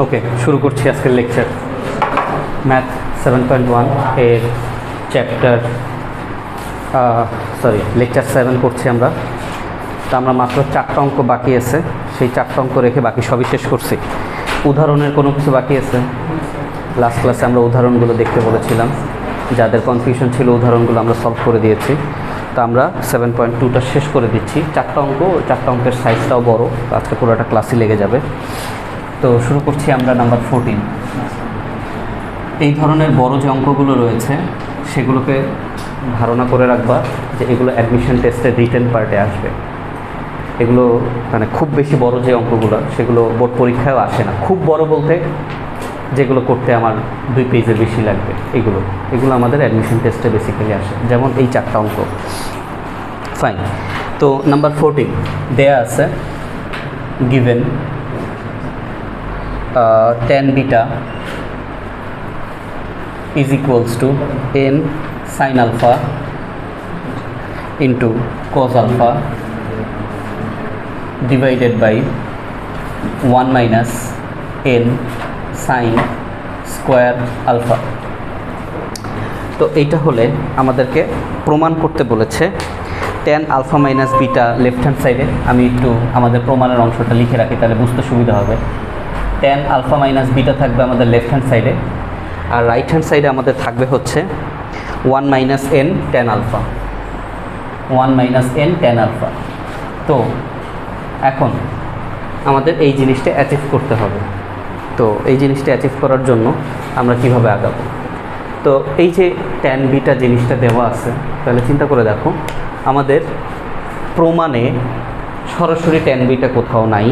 ওকে, শুরু করছি আজকের লেকচার। ম্যাথ 7.1 এর চ্যাপ্টার লেকচার 7 করছি আমরা। তো আমরা মাত্র 4টা অঙ্ক বাকি আছে, সেই 4টা অঙ্ক রেখে বাকি সবই শেষ করছি। উদাহরণের কোনো কিছু বাকি আছে? লাস্ট ক্লাসে আমরা উদাহরণগুলো দেখতে বলেছিলাম, যাদের কনফিউশন ছিল উদাহরণগুলো আমরা সলভ করে দিয়েছি। তো আমরা 7.2টা শেষ করে দিচ্ছি। 4টা অঙ্ক, 4টা অঙ্কের সাইজটাও বড়, আজকে পুরোটা ক্লাসই লেগে যাবে। তো শুরু করছি আমরা নাম্বার 14। এই ধরনের বড় যে অঙ্কগুলো রয়েছে সেগুলোকে ধারণা করে রাখবা যে এগুলো অ্যাডমিশন টেস্টের রিটেন পার্টে আসবে। এগুলো মানে খুব বেশি বড় যে অঙ্কগুলো সেগুলো বোর্ড পরীক্ষায়ও আসে না। খুব বড় বলতে যেগুলো করতে আমার 2 পেজের বেশি লাগবে, এগুলো আমাদের অ্যাডমিশন টেস্টে বেসিক্যালি আসে, যেমন এই 4টা অঙ্ক। ফাইন। তো নাম্বার 14 দেয়া আছে, given tan beta is equals to n sin alpha into cos alpha divided by 1 minus n sin square alpha। তো এইটা হলে আমাদেরকে প্রমাণ করতে বলেছে tan alpha minus beta left hand সাইডে। আমি একটু আমাদের প্রমাণের অংশটা লিখে রাখি, তাহলে বুঝতে সুবিধা হবে। tan alpha minus beta থাকবে আমাদের লেফট হ্যান্ড সাইডে, আর রাইট হ্যান্ড সাইডে আমাদের থাকবে হচ্ছে 1 minus n tan alpha, 1 minus n tan alpha। তো এখন আমাদের এই জিনিসটা অ্যাচিভ করতে হবে। তো এই জিনিসটা অ্যাচিভ করার জন্য আমরা কিভাবে আগাবো? তো এই যে tan beta জিনিসটা দেওয়া আছে, তাহলে চিন্তা করে দেখো, আমাদের প্রমাণে সরাসরি tan beta কোথাও নাই,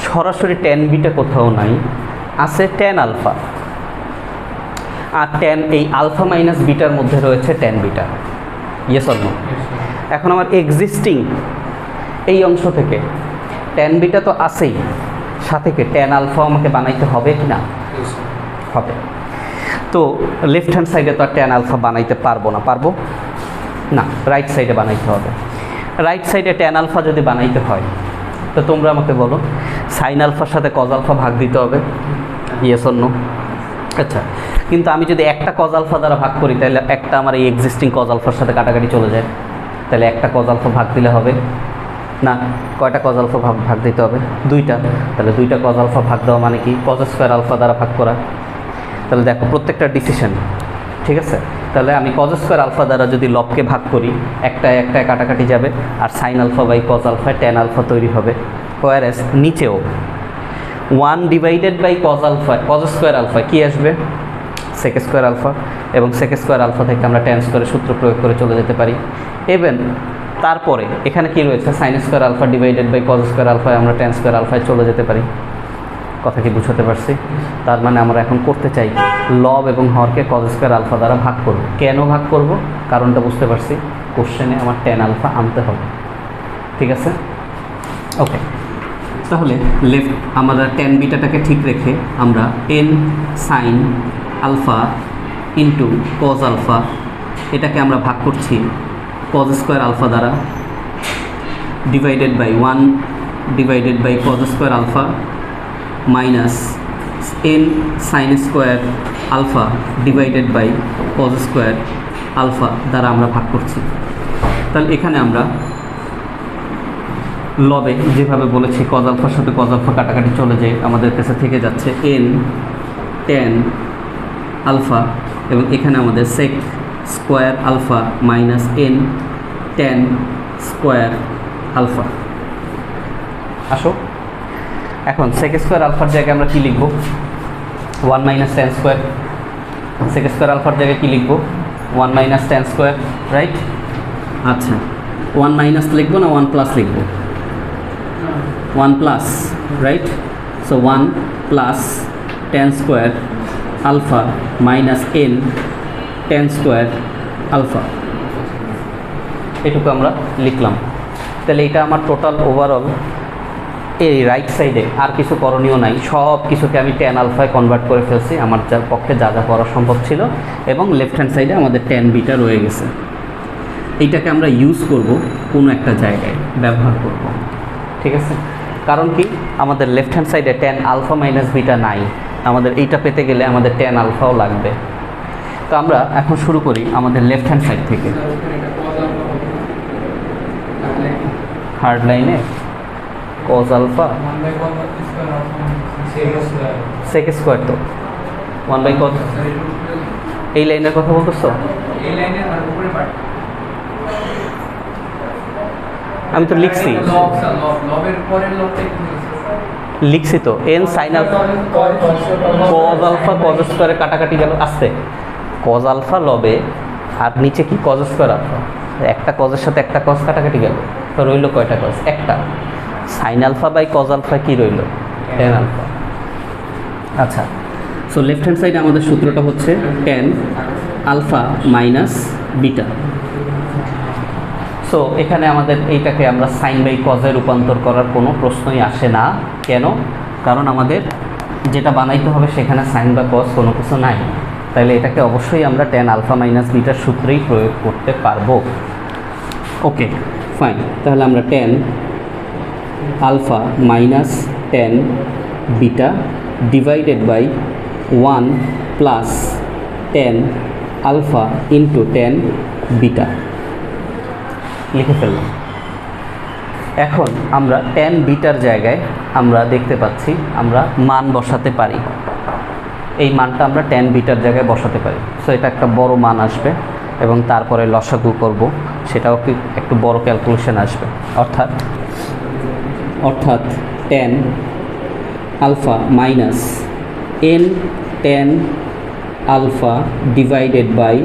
সরাসরি tan beta কোথাও নাই, আছে tan alpha। আর এই আলফা মাইনাস বিটার মধ্যে রয়েছে tan beta। Yes or no? এখন আমার এক্সিস্টিং এই অংশ থেকে tan beta তো আছেই, সাথে tan alpha আমাকে বানাইতে হবে কি না? হবে। তো লেফট হ্যান্ড সাইডে তো আর tan alpha বানাইতে পারবো না, রাইট সাইডে বানাইতে হবে। রাইট সাইডে tan alpha যদি বানাইতে হয়, তো তোমরা আমাকে বলো সাইন আলফার সাথে কজ আলফা ভাগ দিতে হবে। Yes or no? আচ্ছা, কিন্তু আমি যদি একটা কজ আলফা দ্বারা ভাগ করি, তাহলে একটা আমার এই এক্সিস্টিং কজ আলফার সাথে কাটাকাটি চলে যায়, তাহলে একটা কজ আলফা ভাগ দিলে হবে না? কয়টা কজ আলফা ভাগ দিতে হবে? 2টা। তাহলে 2টা কজ আলফা ভাগ দেওয়া মানে কি? কজ স্কোয়ার আলফা দ্বারা ভাগ করা। তাহলে দেখো প্রত্যেকটা ডিসিশন ঠিক আছে। তাহলে আমি কজ স্কোয়ার আলফা দ্বারা যদি লবকে ভাগ করি, একটায় কাটাকাটি যাবে, আর সাইন আলফা বাই কজ আলফায় tan আলফা তৈরি হবে। ওয়ারেস নিচেও 1 divided by cos alpha, cos square alpha কি আসবে? সেক স্কোয়ার আলফা, এবং সেক স্কোয়ার আলফা থেকে আমরা tan স্কোয়ারের সূত্র প্রয়োগ করে চলে যেতে পারি। এবং তারপরে এখানে কি রয়েছে? Sine square alpha divided by cos square আলফায় আমরা tan স্কোয়ার আলফায় চলে যেতে পারি। কথা কি বুঝতে পারছি? তার মানে আমরা এখন করতে চাই লব এবং হরকে কজ স্কোয়ার আলফা দ্বারা ভাগ করব। কেন ভাগ করব? কারণটা বুঝতে পারছি, কোশ্চেনে আমার tan আলফা আনতে হবে। ঠিক আছে, ওকে। তাহলে লেফট আমরা tan বিটাটাকে ঠিক রেখে আমরা n sine alpha into cos alpha, এটাকে আমরা ভাগ করছি কজ স্কোয়ার আলফা দ্বারা, divided by 1 divided by cos square alpha minus n sine square alpha divided by cos square alpha দ্বারা আমরা ভাগ করছি। তাহলে এখানে আমরা লবে যেভাবে বলেছি কজ আলফার সাথে কজ আলফা কাটাকাটি চলে যায়, আমাদের কাছে থেকে যাচ্ছে n tan আলফা, এবং এখানে আমাদের sec square alpha minus n tan square alpha. আসো এখন সেক স্কোয়ার আলফার জায়গায় আমরা কী লিখব? 1 minus tan square. Sec square আলফার জায়গায় কী লিখব? 1 মাইনাস tan স্কোয়ার, রাইট? আচ্ছা, 1 মাইনাস লিখবো না 1 প্লাস লিখবো? 1 plus, right? So 1 plus tan square alpha minus n tan square alpha, এটুকু আমরা লিখলাম। তাহলে এটা আমার টোটাল ওভারঅল এই রাইট সাইডে আর কিছু করণীয় নাই, সব কিছুকে আমি tan আলফায় কনভার্ট করে ফেলছি, আমার যার পক্ষে যা করা সম্ভব ছিল। এবং লেফট হ্যান্ড সাইডে আমাদের tan বিটা রয়ে গেছে। এইটাকে আমরা ইউজ করব, কোনো একটা জায়গায় ব্যবহার করব। ঠিক আছে, কারণ কি, আমাদের লেফট হ্যান্ড সাইডে ট্যান আলফা মাইনাস বিটা নাই, আমাদের এইটা পেতে গেলে আমাদের ট্যান আলফাও লাগবে। তো আমরা এখন শুরু করি আমাদের লেফট হ্যান্ড সাইড থেকে। হার্ড লাইনে কজ আলফা সেক স্কোয়ার, তো 1/cos, এই লাইনের কথা বলতেছো? আমি তো লিখছি তো n sine alpha cos alpha cos স্কোয়ারে কাটাকাটি গেল আসতে, কজ আলফা লবে আর নিচে কি কজ স্কোয়ার আলফা, একটা কজের সাথে একটা কজ কাটাকাটি গেল, তো রইল কয়টা কজ? একটা। Sine alpha by cos alpha কি রইল? Tan alpha. আচ্ছা, সো লেফট হ্যান্ড সাইডে আমাদের সূত্রটা হচ্ছে tan alpha minus beta. So এখানে আমাদের এইটাকে আমরা সাইন বাই কজে রূপান্তর করার কোনো প্রশ্নই আসে না। কেন? কারণ আমাদের যেটা বানাইতে হবে সেখানে সাইন বা কজ কোনো কিছু নাই, তাইলে এটাকে অবশ্যই আমরা ট্যান আলফা মাইনাস বিটার সূত্রেই প্রয়োগ করতে পারবো। ওকে ফাইন, তাহলে আমরা tan alpha minus tan beta divided by 1 plus tan alpha into tan beta লিখে ফেললাম। এখন আমরা ট্যান বিটার জায়গায় আমরা দেখতে পাচ্ছি আমরা মান বসাতে পারি, এই মানটা আমরা ট্যান বিটার জায়গায় বসাতে পারি। সো এটা একটা বড় মান আসবে এবং তারপরে লসাগু করব, সেটাও কি একটু বড় ক্যালকুলেশন আসবে। অর্থাৎ tan alpha minus n tan alpha divided by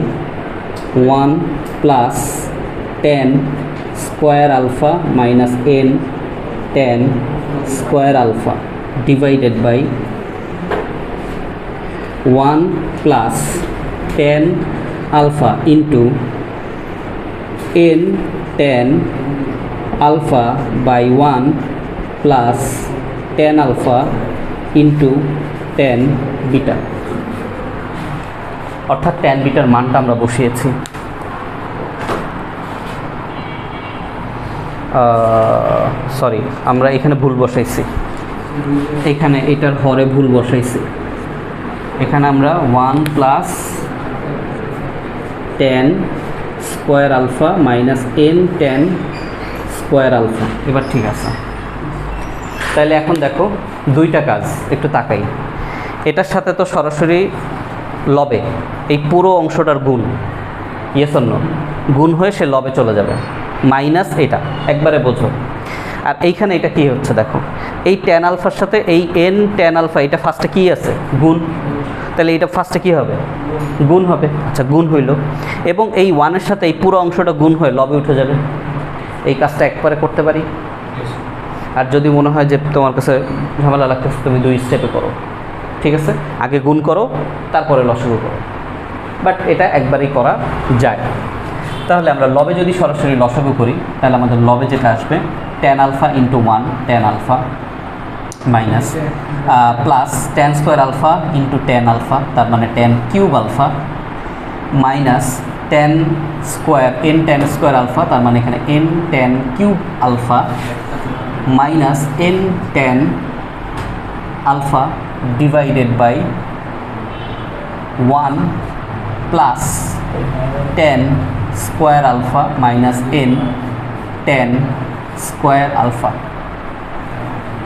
1 plus tan square alpha minus n tan square alpha divided by 1 plus tan alpha into n tan alpha by 1 plus tan alpha into tan beta. অর্থাৎ tan বিটার মানটা আমরা বসিয়েছি। Sorry, আমরা এখানে ভুল বসাইছি, এখানে এটার হরে ভুল বসাইছি। এখানে আমরা 1 plus tan square alpha minus n tan square alpha, এবার ঠিক আছে। তাহলে এখন দেখো দুইটা কাজ, একটু তাকাই। এটার সাথে তো সরাসরি লবে এই পুরো অংশটার গুণ, ইয়েস অর নো, গুণ হয়ে সে লবে চলে যাবে, মাইনাস এটা একবারে বোঝো। আর এইখানে এটা কি হচ্ছে দেখো, এই ট্যান আলফার সাথে এই এন ট্যান আলফা, এটা ফার্স্টে কি আছে? গুণ। তাহলে এটা ফার্স্টে কি হবে? গুণ হবে। আচ্ছা, গুণ হইল এবং এই 1-এর সাথে এই পুরো অংশটা গুণ হয়ে লবে উঠে যাবে। এই কাজটা একবারে করতে পারি। আর যদি মনে হয় যে তোমার কাছে ঝামেলা লাগতেছে, তুমি 2 স্টেপে করো, ঠিক আছে? আগে গুণ করো, তারপরে লসাগু করো, বাট এটা একবারেই করা যায়। তাহলে আমরা লবে যদি সরাসরি লসাগু করি, তাহলে আমাদের লবে যেটা আসবে tan alpha into 1 tan alpha minus plus tan square alpha into tan alpha, তার মানে tan cube alpha minus tan square n tan square alpha, তার মানে এখানে n tan cube alpha minus n tan alpha divided by 1 plus tan square alpha minus n tan square alpha.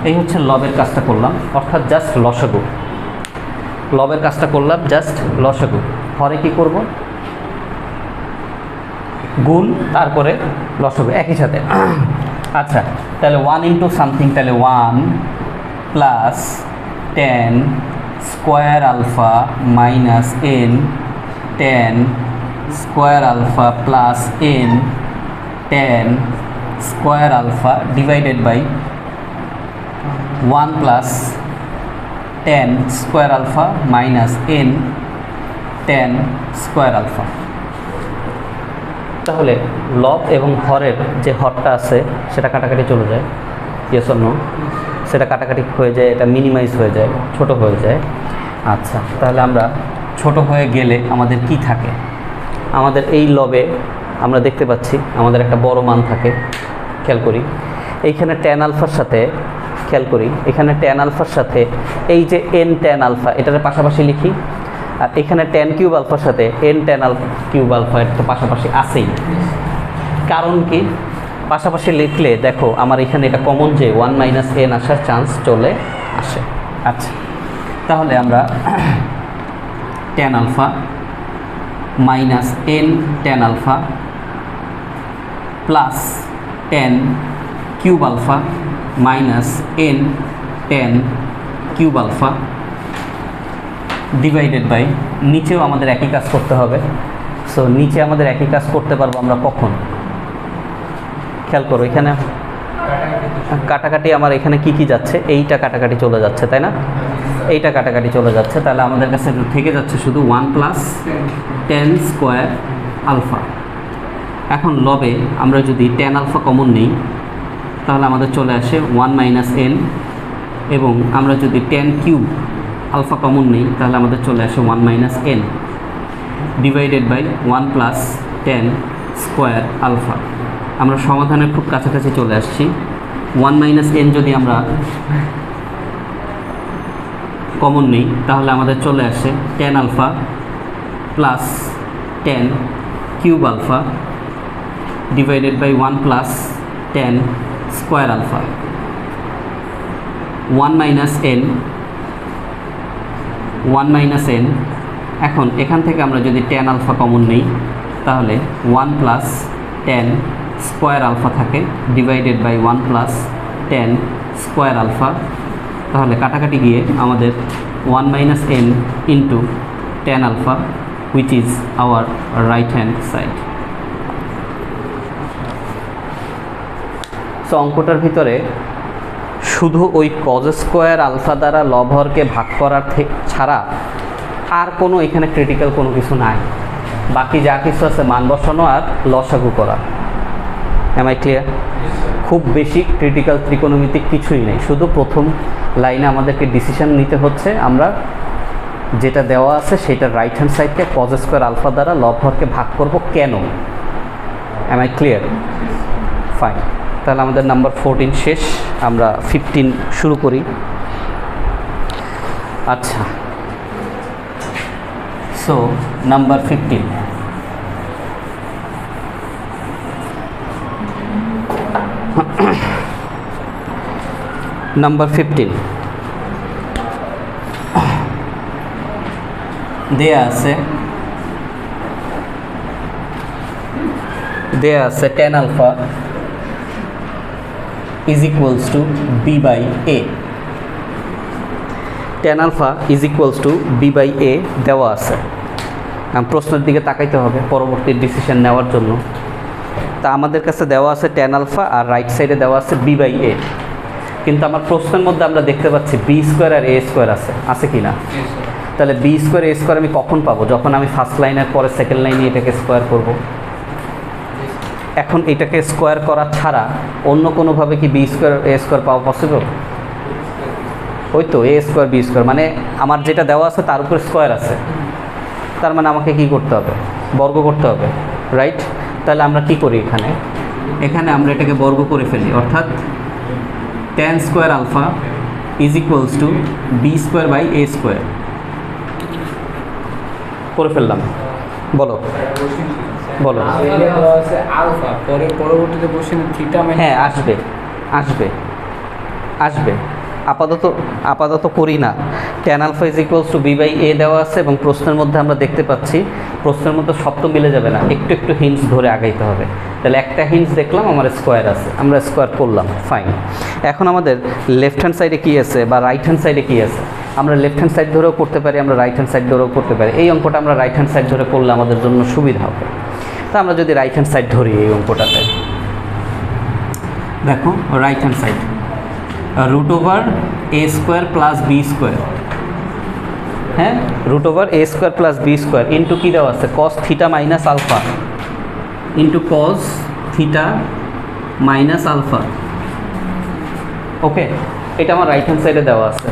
এই হচ্ছে লবের কাজটা করলাম, অর্থাৎ জাস্ট লসাগু। লবের কাজটা করলাম জাস্ট লসাগু। হরে কি করব? গুণ, তারপরে লসাগু একই সাথে। আচ্ছা, তাহলে 1 ইন্টু সামথিং, তাহলে 1 plus tan square alpha minus n tan square alpha plus n tan square alpha divided by 1 plus tan square alpha minus n tan square alpha. তাহলে লব এবং হরের যে হরটা আছে সেটা কাটাকাটি চলে যায়, ইয়েস অর নো? সেটা কাটাকাটি হয়ে যায়, এটা মিনিমাইজ হয়ে যায়, ছোট হয়ে যায়। আচ্ছা, তাহলে আমরা ছোট হয়ে গেলে আমাদের কি থাকে? আমাদের এই লবে আমরা দেখতে পাচ্ছি আমাদের একটা বড় মান থাকে। খেয়াল করি, এইখানে ট্যান আলফার সাথে খেয়াল করি এখানে ট্যান আলফার সাথে এই যে এন ট্যান আলফা এটার পাশাপাশি লিখি, আর এখানে ট্যান কিউব আলফার সাথে এন ট্যান কিউব আলফা এটা তো পাশাপাশি আসেই। কারণ কি পাশাপাশি লিখলে দেখো আমার এখানে এটা কমন যে 1 মাইনাস এন আসার চান্স চলে আসে। আচ্ছা, তাহলে আমরা tan alpha minus n tan alpha plus tan cube alpha minus n tan cube alpha divided by, নিচেও আমাদের একই কাজ করতে হবে। সো নিচে আমাদের একই কাজ করতে পারবো আমরা কখন, খেয়াল করো এখানে কাটাকাটি আমার এখানে কি যাচ্ছে, এইটা কাটাকাটি চলে যাচ্ছে তাই না, এইটা কাটাকাটি চলে যাচ্ছে, তাহলে আমাদের কাছে থেকে যাচ্ছে শুধু 1 প্লাস ট্যান স্কোয়ার আলফা। এখন লবে আমরা যদি ট্যান আলফা কমন নিই তাহলে আমাদের চলে আসে 1 মাইনাস এন, এবং আমরা যদি ট্যান কিউব আলফা কমন নিই তাহলে আমাদের চলে আসে 1 minus n divided by 1 plus tan square alpha. আমরা সমাধানের খুব কাছাকাছি চলে আসছি। 1 মাইনাস এন যদি আমরা কমন নিই তাহলে আমাদের চলে আসে tan alpha plus tan cube alpha divided by 1 plus tan square alpha. 1 minus n, এখন এখান থেকে আমরা যদি ট্যান আলফা কমন নিই তাহলে 1 প্লাস ট্যান স্কোয়ার আলফা থাকে divided by 1 plus tan square alpha. তাহলে কাটাকাটি গিয়ে আমাদের 1 minus n into tan alpha which is our right hand side. So অঙ্কটার ভিতরে শুধু ওই কজ স্কোয়ার আলফা দ্বারা লব হরকে ভাগ করার ছাড়া আর কোনো এখানে ক্রিটিক্যাল কোনো কিছু নাই। বাকি যা কিছু আছে মান বসানো আর লসাগু করা। Am I clear? খুব বেশি ক্রিটিক্যাল ত্রিকোণমিতিক কিছুই নেই, শুধু প্রথম লাইনে আমাদেরকে ডিসিশন নিতে হচ্ছে আমরা যেটা দেওয়া আছে সেটা রাইট হ্যান্ড সাইডকে কজ স্কোয়ার আলফা দ্বারা লব হরকে ভাগ করব কেন। M I clear? ফাইন, তাহলে আমাদের নাম্বার 14 শেষ, আমরা 15 শুরু করি। আচ্ছা, সো নাম্বার 15, নাম্বার 15 দেয়া আছে tan alpha is equals to b by a। tan alpha is equals to b by a দেওয়া আছে। প্রশ্নের দিকে তাকাইতে হবে পরবর্তী ডিসিশন নেওয়ার জন্য। তা আমাদের কাছে দেওয়া আছে tan alpha আর রাইট সাইডে দেওয়া আছে b by a, কিন্তু আমার প্রশ্নের মধ্যে আমরা দেখতে পাচ্ছি b স্কোয়ার আর a স্কোয়ার আছে কি না? তাহলে b স্কোয়ার a স্কোয়ার আমি কখন পাবো? যখন আমি ফার্স্ট লাইনের পরে সেকেন্ড লাইনে এটাকে স্কোয়ার করব। এখন এটাকে স্কোয়ার করা ছাড়া অন্য কোনোভাবে কি বি স্কোয়ার এ স্কোয়ার পাওয়া পসিবল? ওই তো এ স্কোয়ার বি স্কোয়ার, মানে আমার যেটা দেওয়া আছে তার উপর স্কোয়ার আছে, তার মানে আমাকে কি করতে হবে? বর্গ করতে হবে, রাইট? তাহলে আমরা কি করি এখানে আমরা এটাকে বর্গ করে ফেলি, অর্থাৎ tan square alpha is equals to b square by a square করে ফেললাম। বলো আলফা পরে পরবর্তীতে কোশ্চেন থিটা। হ্যাঁ, আসবে আপাতত করি না। tan alpha is equals to b by a দেওয়া আছে এবং প্রশ্নের মধ্যে আমরা দেখতে পাচ্ছি প্রশ্নের মধ্যে সব তো মিলে যাবে না, একটু হিন্টস ধরে আগাইতে হবে। তাহলে একটা হিন্টস দেখলাম আমার স্কোয়ার আছে, আমরা স্কোয়ার করলাম, ফাইন। এখন আমাদের লেফট হ্যান্ড সাইডে কী আছে বা রাইট হ্যান্ড সাইডে কী আছে? আমরা লেফট হ্যান্ড সাইড ধরেও করতে পারি, আমরা রাইট হ্যান্ড সাইড ধরেও করতে পারি। এই অঙ্কটা আমরা রাইট হ্যান্ড সাইড ধরে করলে আমাদের জন্য সুবিধা হবে। তা আমরা যদি রাইট হ্যান্ড সাইড ধরি এই অঙ্কটাতে, দেখো right hand side root over a square plus b square, হ্যাঁ, root over a square plus b square into কী দেওয়া আছে? Cos theta minus alpha into cos theta minus alpha. Okay, এটা আমার রাইট হ্যান্ড সাইডে দেওয়া আছে,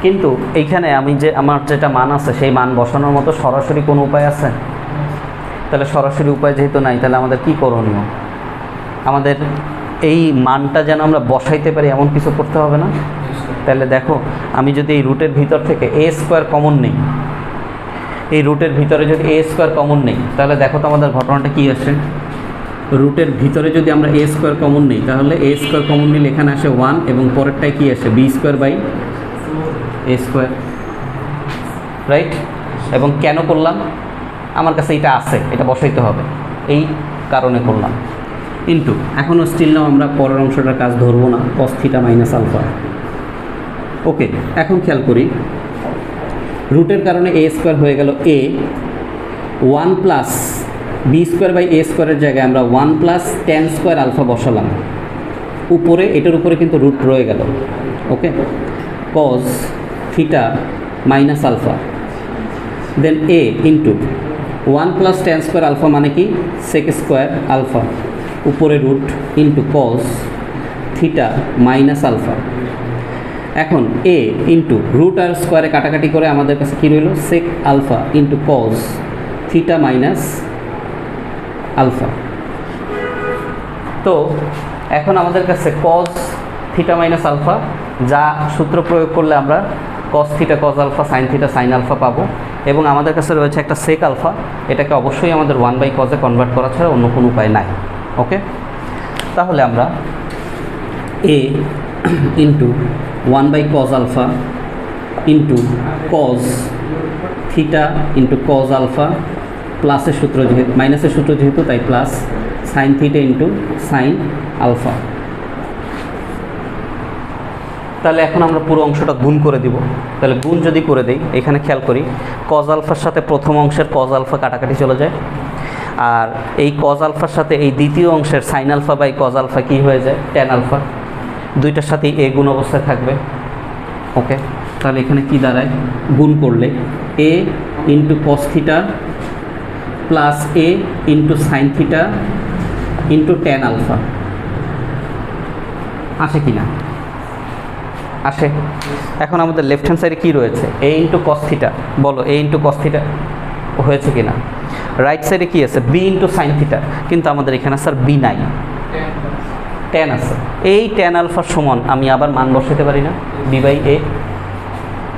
কিন্তু এইখানে আমার যেটা মান আছে সেই মান বসানোর মতো সরাসরি কোনো উপায় আছে? তাহলে সরাসরি উপায় যেহেতু নাই, তাহলে আমাদের কি করণীয়? আমাদের এই মানটা যেন আমরা বসাইতে পারি এমন কিছু করতে হবে না? তাহলে দেখো, আমি যদি এই রুটের ভিতর থেকে এ স্কোয়ার কমন নেই, এই রুটের ভিতরে যদি এ স্কোয়ার কমন নেই, তাহলে দেখো তো আমাদের ঘটনাটা কী আসে। রুটের ভিতরে যদি আমরা এ স্কোয়ার কমন নিই, তাহলে এ স্কোয়ার কমন নিলে এখানে আসে 1 এবং পরেরটায় কী আসে b square by a square, right? এবং কেন করলাম? আমার কাছে এটা আছে, এটা বসাইতে হবে, এই কারণে করলাম। কিন্তু এখনও স্টিল নাও আমরা পরের অংশটার কাজ ধরবো না, cos থিটা মাইনাস আলফা। ওকে, এখন খেয়াল করি, রুটের কারণে এ স্কোয়ার হয়ে গেল এ, 1 প্লাস বি স্কোয়ার বাই এ স্কোয়ারের জায়গায় আমরা 1 প্লাস tan স্কোয়ার আলফা বসালাম, উপরে এটার উপরে কিন্তু রুট রয়ে গেল। Okay, cos theta minus alpha, then a into 1 plus tan square alpha মানে কি sec স্কোয়ার আলফা, উপরে root into cos theta minus alpha. এখন এ ইন্টু রুট আর স্কোয়ারে কাটাকাটি করে আমাদের কাছে কী রইল sec alpha into cos theta minus alpha. তো এখন আমাদের কাছে cos থিটা মাইনাস আলফা, যা সূত্র প্রয়োগ করলে আমরা cos theta cos alpha sin theta sin alpha পাবো, এবং আমাদের কাছে রয়েছে একটা sec আলফা, এটাকে অবশ্যই আমাদের 1/cos এ কনভার্ট করা ছাড়া অন্য কোনো উপায় নাই। ওকে, তাহলে আমরা a into 1/cos alpha into cos theta into cos alpha, প্লাসের সূত্র যেহেতু মাইনাসের সূত্র যেহেতু তাই plus sin theta into sin alpha. তাহলে এখন আমরা পুরো অংশটা গুণ করে দিব। তাহলে গুণ যদি করে দেই, এখানে খেয়াল করি cos আলফার সাথে প্রথম অংশের cos আলফা কাটাকাটি চলে যায়, আর এই cos আলফার সাথে এই দ্বিতীয় অংশের sin alpha by cos alpha কী হয়ে যায় tan আলফা, দুইটার সাথেই এ গুণ অবস্থায় থাকবে। ওকে, তাহলে এখানে কি দাঁড়ায়, গুণ করলে a into cos theta plus a into sin theta into tan alpha, আসে কি না? আসে। এখন আমাদের লেফট হ্যান্ড সাইডে কী রয়েছে, এ ইন্টু cos থিটা, বলো এ ইন্টু cos থিটা হয়েছে কি না? রাইট সাইডে কী আছে বি ইন্টু sin থিটা, কিন্তু আমাদের এখানে স্যার বি নাই, tan আছে। এই tan আলফার সমান আমি আবার মান বসাতে পারি না, বি বাই এ।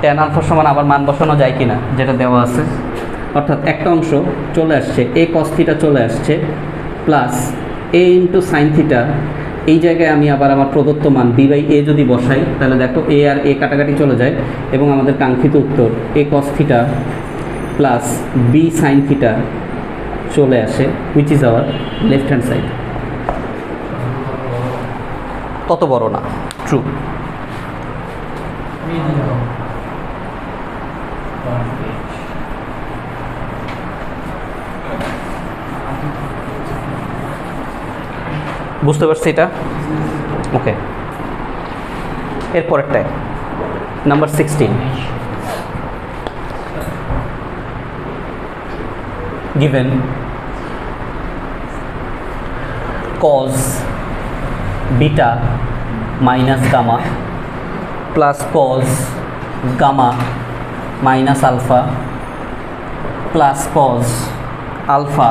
tan আলফার সমান আবার মান বসানো যায় কি না, যেটা দেওয়া আছে, অর্থাৎ একটা অংশ চলে আসছে এ cos থিটা চলে আসছে plus a into sin theta, এই জায়গায় আমি আবার আমার প্রদত্ত মান বি বাই এ যদি বসাই, তাহলে দেখো এ আর এ কাটাকাটি চলে যায় এবং আমাদের কাঙ্ক্ষিত উত্তর a cos theta plus b sin theta চলে আসে, which is our left hand side. তত বড় না, ট্রু। বুঝতে পারছি এটা? ওকে, এরপরেরটায় number 16, given cos beta minus gamma plus cos gamma minus alpha plus cos alpha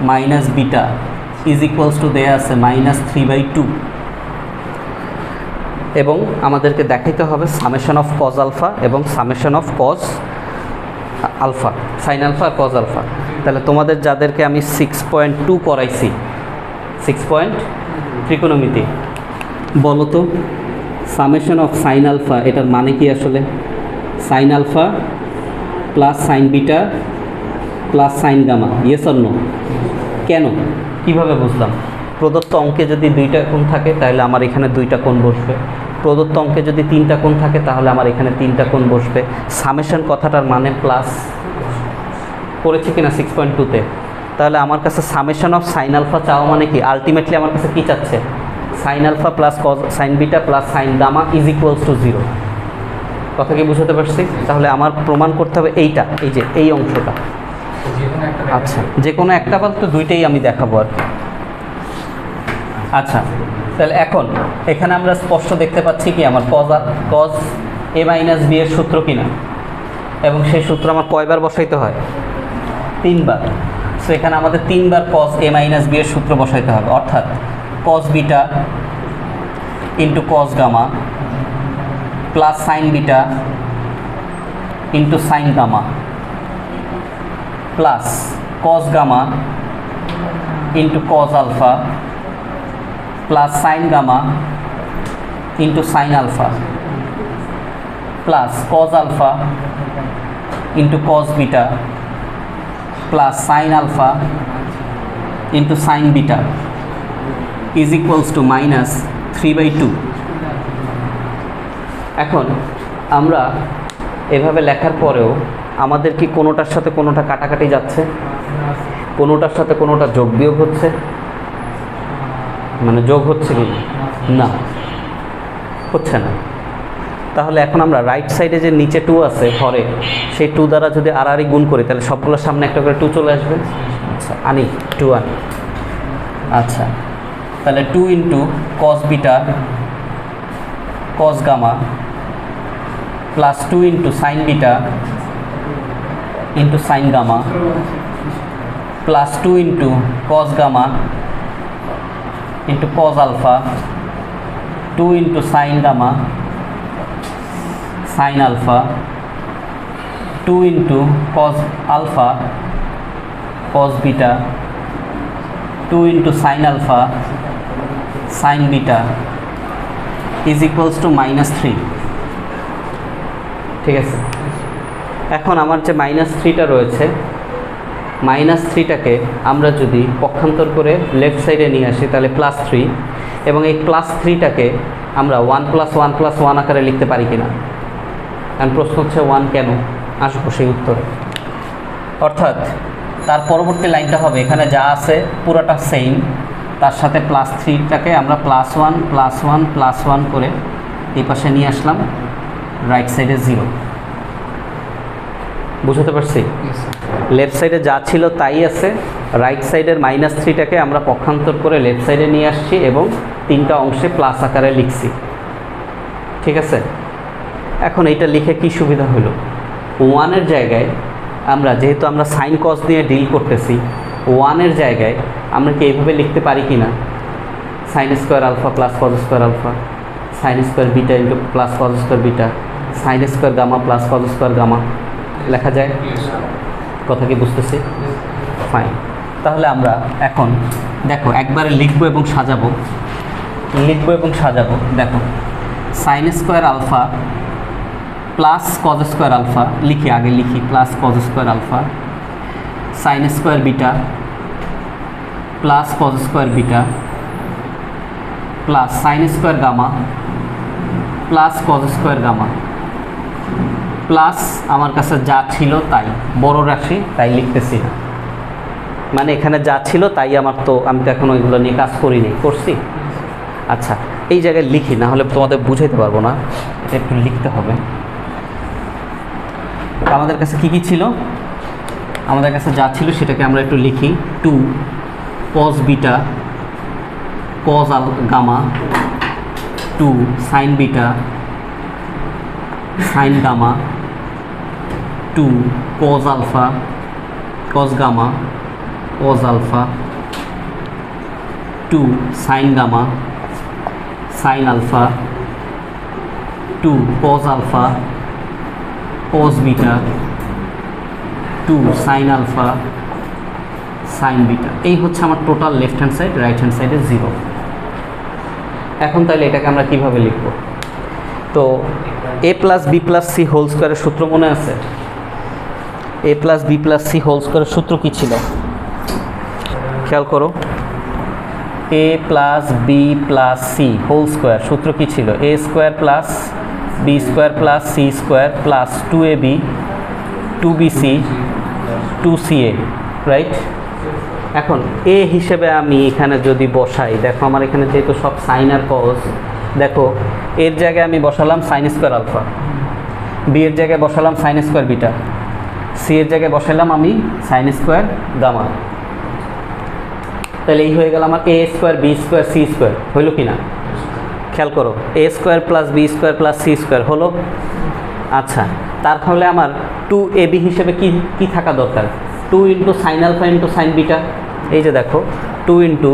minus beta is equals to দেয়া আছে -3/2, এবং আমাদেরকে দেখাইতে হবে সামেশন অফ cos আলফা এবং summation of cos alpha, sine alpha আর cos আলফা। তাহলে তোমাদের যাদেরকে আমি 6.2 করাইছি, 6 ত্রিকোণমিতি, বলো তো সামেশন অফ সাইন আলফা এটার মানে কি আসলে? Sine alpha plus sine beta plus sine gamma, yes or no? কেন, কিভাবে বুঝলাম? প্রদত্ত অঙ্কে যদি 2টা কোণ থাকে তাহলে আমার এখানে 2টা কোণ বসবে, প্রদত্ত অঙ্কে যদি 3টা কোণ থাকে তাহলে আমার এখানে 3টা কোণ বসবে। সামেশন কথাটার মানে প্লাস, করেছি কিনা 6.2-তে? তাহলে আমার কাছে সামেশন অফ সাইন আলফা চাওয়া মানে কি, আলটিমেটলি আমার কাছে কী চাচ্ছে, sine alpha plus sine beta plus sine gamma is equals to 0। কথা কি বুঝতে পারছি? তাহলে আমার প্রমাণ করতে হবে এইটা, এই যে এই অংশটা। আচ্ছা, যে কোনো একটা বা তো দুইটাই আমি দেখাবো আর কি। আচ্ছা, তাহলে এখন এখানে আমরা স্পষ্ট দেখতে পাচ্ছি কি আমার cos a মাইনাস বি এর সূত্র কিনা, এবং সেই সূত্র আমার কয়বার বসাইতে হয়? 3 বার। সো এখানে আমাদের 3 বার cos a মাইনাস বি এর সূত্র বসাইতে হবে, অর্থাৎ cos beta into cos gamma plus sin beta into sin gamma plus cos gamma into cos alpha plus sin gamma into sin alpha plus cos alpha into cos beta plus sin alpha into sin beta is equals to minus 3/2। এখন আমরা এভাবে লেখার পরেও আমাদের কি কোনোটার সাথে কোনোটা কাটাকাটি যাচ্ছে, কোনোটার সাথে কোনোটা যোগ বিয়োগ হচ্ছে, মানে যোগ হচ্ছে কি না, হচ্ছে না। তাহলে এখন আমরা রাইট সাইডে যে নিচে 2 আছে হরে, সেই 2 দ্বারা যদি আর গুণ করি তাহলে সবগুলোর সামনে একটা করে 2 চলে আসবে। আচ্ছা আনি 2 আনি। আচ্ছা তাহলে 2 into cos beta cos gamma plus 2 into sine beta into sine gamma plus 2 into cos gamma into cos alpha 2 into sine gamma sin alpha 2 into cos alpha cos beta 2 into sin alpha sin beta is equals to minus 3। ঠিক আছে, এখন আমার যে minus 3টা রয়েছে, minus 3টাকে আমরা যদি পক্ষান্তর করে লেফট সাইডে নিয়ে আসি তাহলে প্লাস 3, এবং এই প্লাস 3টাকে আমরা 1 + 1 + 1 আকারে লিখতে পারি কিনা। কারণ প্রশ্ন হচ্ছে 1 কেন, আসবো সেই উত্তরে। অর্থাৎ তার পরবর্তী লাইনটা হবে এখানে যা আছে পুরোটা সেম, তার সাথে প্লাস 3টাকে আমরা +1 + 1 + 1 করে এই পাশে নিয়ে আসলাম, রাইট সাইডে 0। বুঝতে পারছি? লেফট সাইডে যা ছিল তাই আছে, রাইট সাইডের মাইনাস 3টাকে আমরা পক্ষান্তর করে লেফট সাইডে নিয়ে আসছি এবং 3টা অংশে প্লাস আকারে লিখছি। ঠিক আছে, এখন এইটা লিখে কি সুবিধা হলো, 1-এর জায়গায় আমরা যেহেতু আমরা সাইন কস দিয়ে ডিল করতেছি, 1-এর জায়গায় আমরা কি এইভাবে লিখতে পারি কি না, sine square alpha plus cos square alpha sine square beta into plus cos square beta sine square gamma plus cos square gamma লেখা যায়? কথা কি বুঝতেছি? ফাইন। তাহলে আমরা এখন দেখো একবারে লিখবো এবং সাজাবো, দেখো sine square alpha plus cos square alpha আগে লিখি plus cos square alpha sine square beta plus cos square beta plus sine square gamma plus cos square gamma plus আমার কাছে যা ছিল তাই, বড় রাশি তাই লিখতেছি না, মানে এখানে যা ছিল তাই আমি তো এখন ওইগুলো নিয়ে কাজ করিনি, করছি। আচ্ছা এই জায়গায় লিখি, না হলে তোমাদের বুঝাইতে পারবো না, এটা একটু লিখতে হবে। আমাদের কাছে কি ছিল, আমাদের কাছে যা ছিল সেটাকে আমরা একটু লিখি। 2 cos beta cos gamma 2 sine beta sine gamma 2 cos alpha cos gamma cos alpha 2 sine gamma sine alpha 2 cos alpha cos beta 2 sine alpha sine beta. এই হচ্ছে আমার total left hand side, right hand সাইডে 0। এখন তাহলে এটাকে আমরা কিভাবে লিখব? তো a + b + c হোল স্কোয়ারের সূত্র মনে আছে? a + b + c হোল স্কোয়ারের সূত্র কি ছিল খেয়াল করো। a + b + c whole square সূত্র কি ছিল? a² + b² + c² + 2ab 2bc 2ca, right? এখন a হিসেবে আমি এখানে যদি বসাই, দেখো আমার এখানে যেহেতু সব সাইন আর কজ, দেখো এর জায়গায় আমি বসালাম সাইন স্কোয়ার আলফা, বি এর জায়গায় বসালাম সাইন স্কোয়ার বিটা, সি এর জায়গায় বসালাম আমি সাইন স্কোয়ার গামা। তাহলে এই হয়ে গেল আমার a² b² c² হইল কি না? খেয়াল করো, a² + b² + c² হলো। আচ্ছা তাহলে আমার 2ab হিসেবে কি থাকা দরকার? 2 × sin আলফা × sin বিটা। এই যে দেখো 2 ×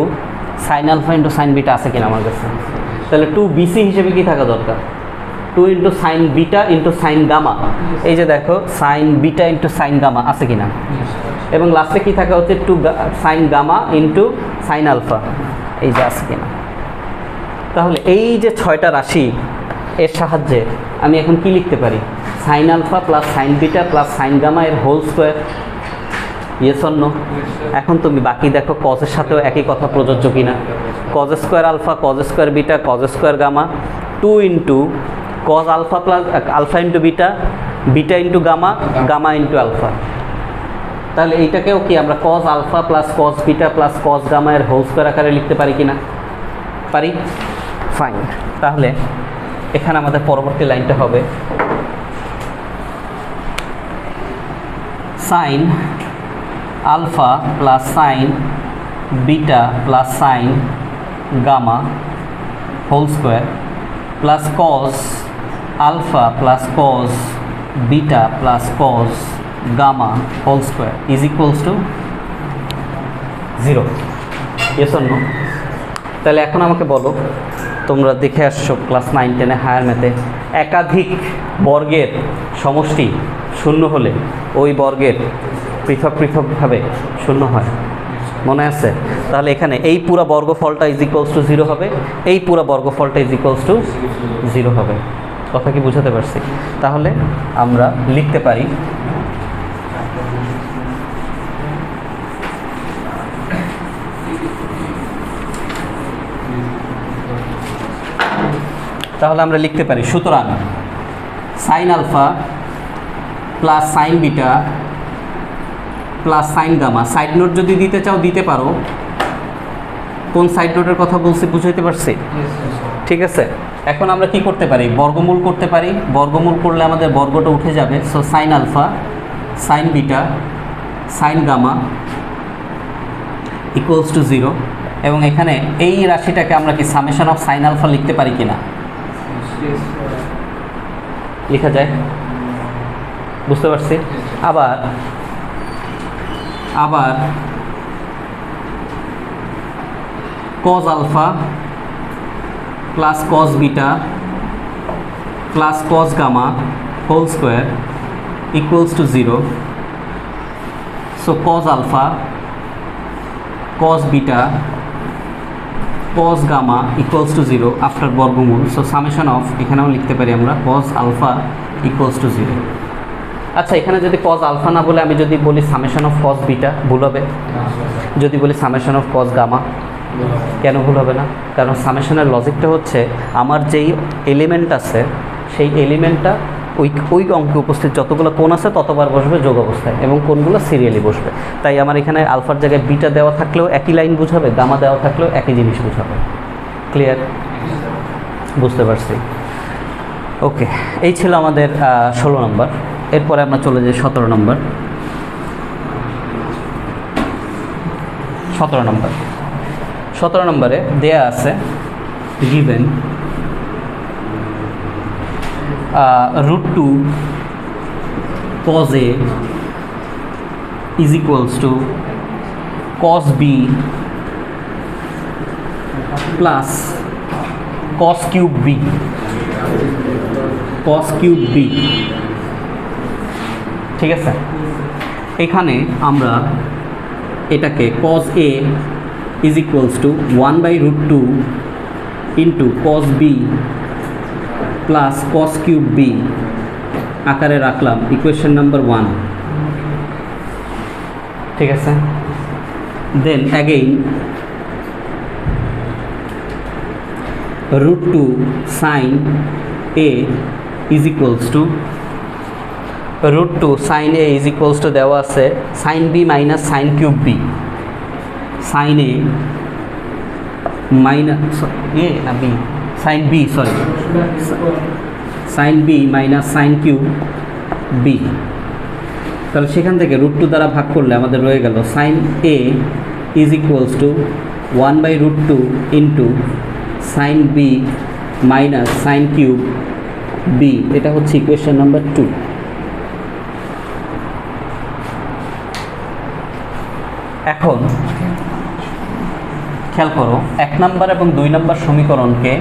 sine alpha into sine beta আছে কিনা আমার কাছে? তাহলে 2bc হিসেবে কি থাকা দরকার? 2 into sine beta into sine gamma. এই যে দেখো sine beta into sine gamma আছে কিনা, এবং লাস্টে কি থাকা হচ্ছে 2 sine gamma into sine alpha, এই যে আছে কিনা। তাহলে এই যে 6টা রাশি এর সাহায্যে আমি এখন কি লিখতে পারি? Sine alpha plus sine beta plus sine gamma এর whole square. Yes or no? এখন তুমি বাকি দেখো কজের সাথেও একই কথা প্রযোজ্য কিনা। Cos square alpha, cos square beta, cos square gamma, 2 into cos alpha plus alpha into beta, beta into gamma, gamma into alpha. তাহলে এইটাকেও কি আমরা cos alpha plus cos beta plus cos gamma এর হোল স্কোয়ার আকারে লিখতে পারি কিনা? পারি। ফাইন। তাহলে এখানে আমাদের পরবর্তী লাইনটা হবে sine alpha plus sine beta plus sine gamma whole square plus cos alpha plus cos beta plus cos gamma whole square is equals to 0। Yes or no? তাহলে এখন আমাকে বলো, তোমরা দেখে আসছো ক্লাস 9, 10-এ হায়ার ম্যাথে, একাধিক বর্গের সমষ্টি শূন্য হলে ওই বর্গের পৃথক পৃথকভাবে শূন্য হয়, মনে আছে? তাহলে এখানে এই পুরো বর্গফলটা ইজ ইকুয়ালস টু 0 হবে, এই পুরো বর্গফলটা ইজ ইকুয়ালস টু 0 হবে। কথা কি বুঝাতে পারছি? তাহলে আমরা লিখতে পারি সুতরাং sine alpha plus sine beta plus sine gamma. Side note যদি দিতে চাও দিতে পারো। কোন সাইড নোটের কথা বলছি বুঝাইতে পারছি? ঠিক আছে। এখন আমরা কি করতে পারি? বর্গমূল করতে পারি। বর্গমূল করলে আমাদের বর্গটা উঠে যাবে। So sine alpha sine beta sine gamma equals to 0। এবং এখানে এই রাশিটাকে আমরা কি সামেশন অফ সাইন আলফা লিখতে পারি কিনা? লেখা যায়, বুঝতে পারছি। আবার cos alpha plus cos beta plus cos gamma whole square equals to 0। So cos alpha cos beta cos gamma equals to 0 after বর্গমূল। সো সামেশন অফ এখানেও লিখতে পারি আমরা cos আলফা ইকুয়ালস টু 0। আচ্ছা, এখানে যদি cos আলফা না বলে আমি যদি বলি সামেশন অফ cos বিটা, ভুল হবে? যদি বলি সামেশন অফ cos গামা, কেন ভুল হবে না? কারণ সামেশনের লজিকটা হচ্ছে আমার যেই এলিমেন্ট আছে সেই এলিমেন্টটা ওই অঙ্কে উপস্থিত যতগুলো কোণ আছে ততবার বসবে যোগ অবস্থায়, এবং কোণগুলো সিরিয়ালি বসবে। তাই আমার এখানে আলফার জায়গায় বিটা দেওয়া থাকলেও একই লাইন বুঝাবে, গামা দেওয়া থাকলেও একই জিনিস বুঝাবে। ক্লিয়ার? বুঝতে পারছি। ওকে, এই ছিল আমাদের 16 নম্বর। এরপরে আমরা চলে যাই 17 নম্বর। 17 নম্বরে দেয়া আছে given √2 cos A is equals to cos B plus cos cube B, cos cube B। ঠিক আছে, এখানে আমরা এটাকে cos A is equals to 1/√2 into cos B plus cos cube B আকারে রাখলাম ইকুয়েশন নাম্বার 1। ঠিক আছে, দেন again √2 sin A is equals to √2 sin A is equals to দেওয়া আছে sin B minus sin cube B, sin A minus A না B, sin B, sorry, sin B minus sin cube B। তাহলে সেখান থেকে √2 দ্বারা ভাগ করলে আমাদের রয়ে গেল sin A is equals two 1/√2 into sin B minus sin cube B। এটা হচ্ছে ইকুয়েশন নাম্বার 2। এখন খেয়াল করো, 1 নাম্বার এবং 2 নাম্বার সমীকরণকে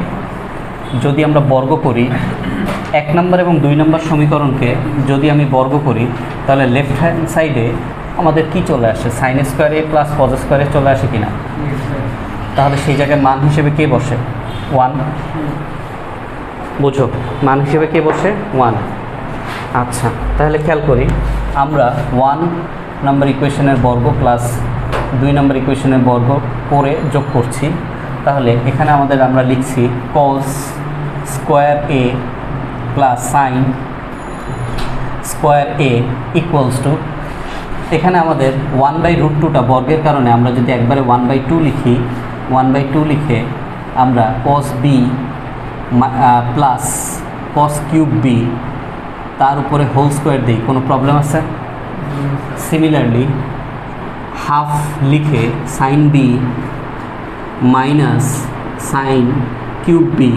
যদি আমরা বর্গ করি, 1 নাম্বার এবং 2 নাম্বার সমীকরণকে যদি আমি বর্গ করি, তাহলে লেফট হ্যান্ড সাইডে আমাদের কি চলে আসে? সাইন স্কোয়ার এ প্লাস কজ স্কোয়ার এ চলে আসে কিনা? তাহলে সেই জায়গায় মান হিসেবে কে বসে? 1। বুঝো, মান হিসেবে কে বসে? 1। আচ্ছা, তাহলে খেয়াল করি, আমরা 1 নাম্বার ইকুয়েশনের বর্গ প্লাস 2 নাম্বার ইকুয়েশনের বর্গ করে যোগ করছি। তাহলে এখানে আমরা লিখছি cos square A plus sine square A equals to, এখানে আমাদের 1/√2টা বর্গের কারণে আমরা যদি একবারে 1/2 লিখি, 1/2 লিখে আমরা cos B plus cos cube B তার উপরে হোল স্কোয়ার দিই, কোনো প্রবলেম আছে? সিমিলারলি হাফ লিখে sine B minus sine cube B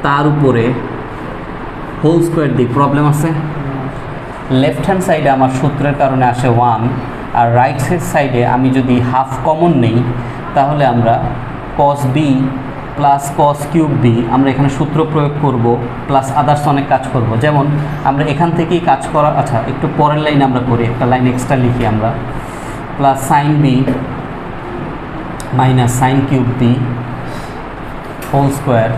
তার উপরে হোল স্কোয়ার দিই, প্রবলেম আছে? লেফট হ্যান্ড সাইডে আমার সূত্রের কারণে আসে 1, আর রাইট সাইডে আমি যদি হাফ কমন নেই, তাহলে আমরা cos B plus cos cube B আমরা এখানে সূত্র প্রয়োগ করব, প্লাস আদার্স অনেক কাজ করব। যেমন আমরা এখান থেকেই কাজ করা, আচ্ছা একটু পরের লাইন আমরা করি, একটা লাইন এক্সট্রা লিখি আমরা, plus sine B minus sine cube b whole square,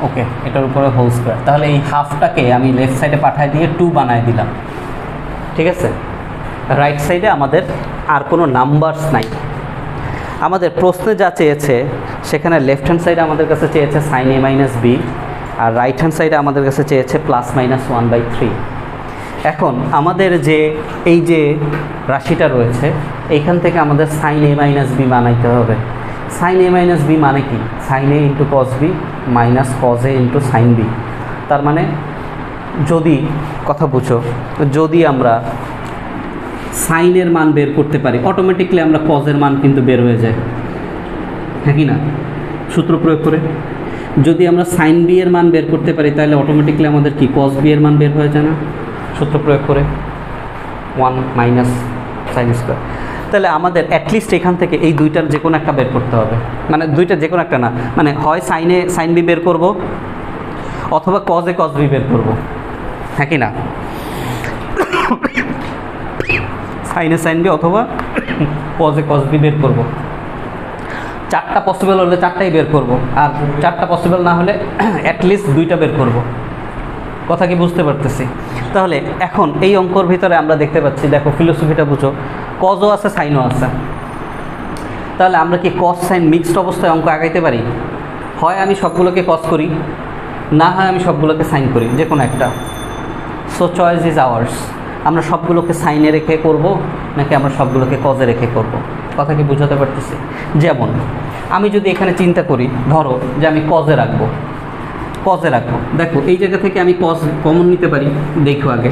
okay, এটার উপরে হোল স্কোয়ার। তাহলে এই হাফটাকে আমি লেফট সাইডে পাঠাই দিয়ে 2 বানায় দিলাম, ঠিক আছে? রাইট সাইডে আমাদের আর কোনো নাম্বারস নাই। আমাদের প্রশ্নে যা চেয়েছে সেখানে লেফট হ্যান্ড সাইডে আমাদের কাছে চেয়েছে sign a minus B, R right hand সাইডে আমাদের কাছে চেয়েছে প্লাস মাইনাস 1/3। এখন আমাদের যে এই যে রাশিটা রয়েছে, এইখান থেকে আমাদের সাইন এ মাইনাস বি বানাইতে হবে। সাইন এ মাইনাস বি মানে কি? Sine A into cos B minus cos A into sine B. তার মানে যদি, কথা বুঝো, যদি আমরা সাইনের মান বের করতে পারি, অটোমেটিকলি আমরা কজের মান কিন্তু বের হয়ে যায়, হ্যাঁ কি না? সূত্র প্রয়োগ করে যদি আমরা সাইন বি এর মান বের করতে পারি, তাহলে অটোমেটিকলি আমাদের কি কজ বি এর মান বের হয়ে যায় না? সূত্র প্রয়োগ করে 1 মাইনাস সাইন স্কোয়ার। তাহলে আমাদের অ্যাটলিস্ট এখান থেকে এই দুইটার যে কোনো একটা বের করতে হবে, মানে দুইটা যে কোনো একটা না, মানে হয় সাইনে সাইন বি বের করব অথবা কজে কজ বি বের করব, হ্যাঁ কি না? সাইনে সাইন বি অথবা কজে কজ বি বের করব। 4টা পসিবল হলে 4টাই বের করব, আর 4টা পসিবল না হলে অ্যাটলিস্ট 2টা বের করব। কথা কি বুঝতে পারতেছি? তাহলে এখন এই অঙ্কর ভিতরে আমরা দেখতে পাচ্ছি, দেখো ফিলোসফিটা বুঝো, কজও আছে সাইনও আছে। তাহলে আমরা কি কজ সাইন মিক্সড অবস্থায় অঙ্ক আগাইতে পারি? হয় আমি সবগুলোকে কজ করি, না হয় আমি সবগুলোকে সাইন করি, যে কোনো একটা। So choice is ours. আমরা সবগুলোকে সাইনে রেখে করব নাকি আমরা সবগুলোকে কজে রেখে করব? কথা কি বুঝাতে পারতেছি? যেমন আমি যদি এখানে চিন্তা করি, ধরো যে আমি কজে রাখবো, দেখো এই জায়গা থেকে আমি কজ কমন নিতে পারি। দেখো আগে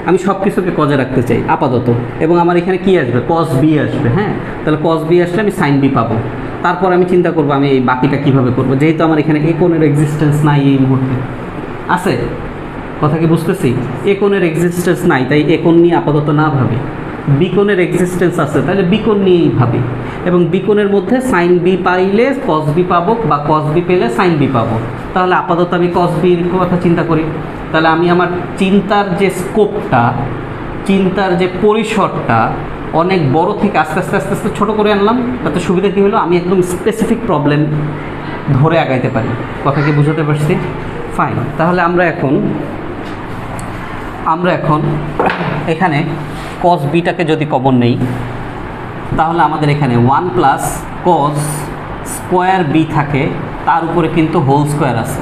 আমি সব কিছুকে কজে রাখতে চাই আপাতত, এবং আমার এখানে কি আসবে? কজ বি আসবে। হ্যাঁ, তাহলে কজ বি আসলে আমি সাইন বি পাবো। তারপর আমি চিন্তা করবো আমি এই বাকিটা কীভাবে করবো, যেহেতু আমার এখানে এ কোণের এক্সিস্টেন্স নাই এই মুহূর্তে। আছে? কথা কি বুঝতেছি? এ কোণের এক্সিস্টেন্স নাই, তাই এ কোণ নিয়ে আপাতত না ভাবি। বি কোণের এক্সিস্টেন্স আছে, তাহলে বি কোণ নিয়েই ভাবি, এবং বি কোণের মধ্যে সাইন বি পাইলে কজ বি পাবো, বা কজ বি পেলে সাইন বি পাবো। তাহলে আপাতত আমি কজ বির কথা চিন্তা করি। তাহলে আমি আমার চিন্তার যে স্কোপটা, চিন্তার যে পরিসরটা অনেক বড় থেকে আস্তে আস্তে আস্তে আস্তে ছোটো করে আনলাম। তাতে সুবিধা কী হলো? আমি একদম স্পেসিফিক প্রবলেম ধরে আগাইতে পারি। কথা কি বুঝাতে পারছি? ফাইন। তাহলে আমরা এখন এখানে কজ বিটাকে যদি কমন নেই, তাহলে আমাদের এখানে 1 প্লাস কজ স্কোয়ার বি থাকে, তার উপরে কিন্তু হোল স্কোয়ার আছে।